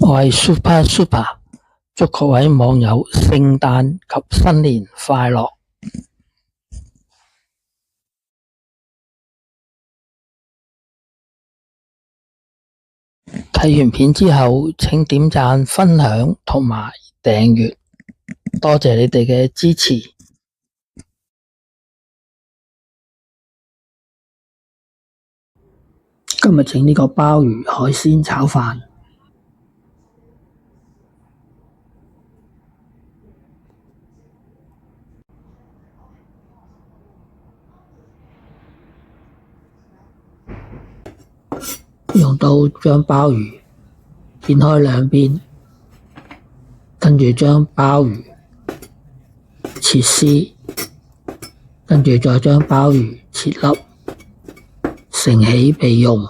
我係 Super，祝各位網友聖誕及新年快樂！睇完片之後，請點讚、分享同埋訂閱，多謝你哋嘅支持。今日整呢個鮑魚海鮮炒飯，用刀將鮑魚剪開兩邊，跟住將鮑魚切絲，跟住再將鮑魚切粒，盛起備用。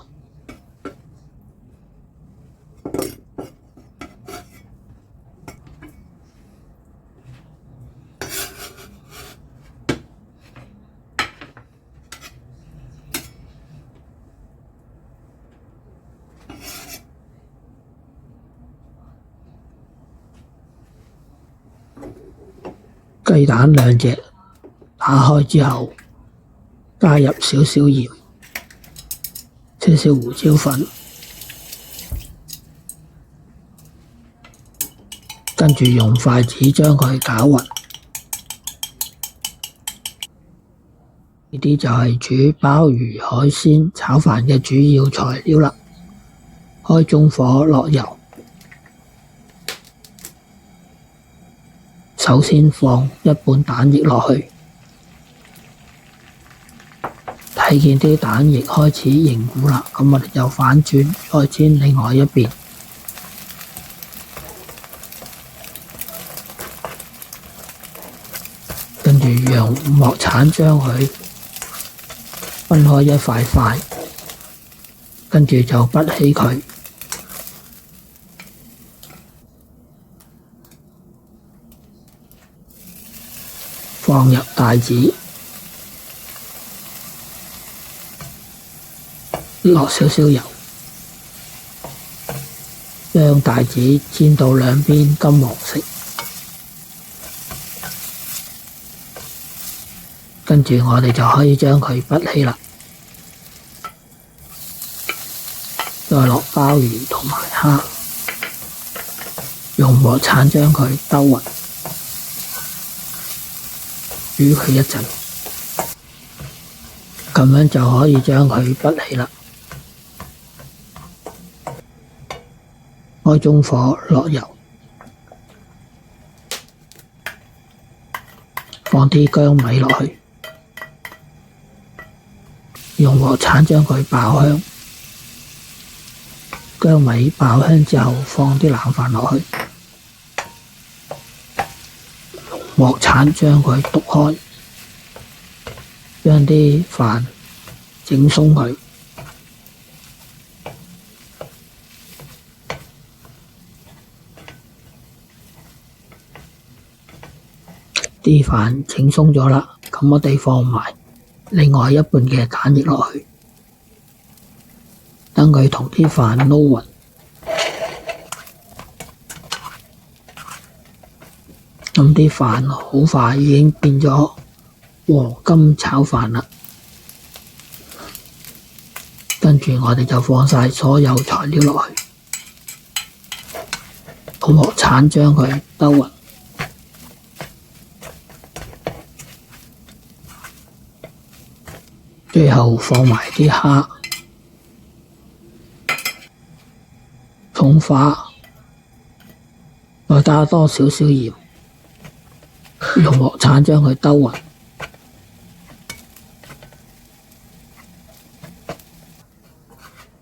雞蛋兩隻，打開之後加入少少鹽、少少胡椒粉，跟住用筷子將佢攪勻。呢啲就係煮鮑魚海鮮炒飯嘅主要材料啦。開中火落油，首先放一半蛋液落去，睇見啲蛋液開始凝固啦，咁我哋就反轉再煎另外一邊，跟住用鑊鏟將佢分開一塊塊，跟住就拔起佢，放入帶子，落少少油，將帶子煎到兩邊金黃色，跟住我哋就可以將佢拔起啦。再落鮑魚同埋蝦，用鑊鏟將佢兜勻，煮佢一陣，咁樣就可以將佢拔起啦。開中火落油，放啲薑米落去，用鑊鏟將佢爆香。薑米爆香之後，放啲冷飯落去，鑊鏟將佢篤開，將啲飯整鬆佢。啲飯整鬆咗啦，咁我哋放埋另外一半嘅蛋液落去。等佢同啲飯撈勻，咁啲飯好快已經變咗黃金炒飯啦。跟住我哋就放晒所有材料落去，用鑊鏟將佢兜勻，最後放埋啲蝦、蔥花，再加多少少鹽，用鑊鏟將佢兜勻，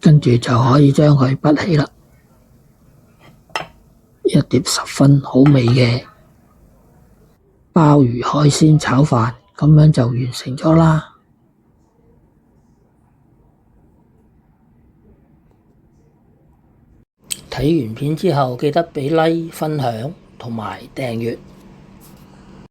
跟住就可以將佢拔起啦。一碟十分好味嘅鮑魚海鮮炒飯，咁樣就完成咗啦。睇完片之後，記得畀 like、分享同埋訂閱。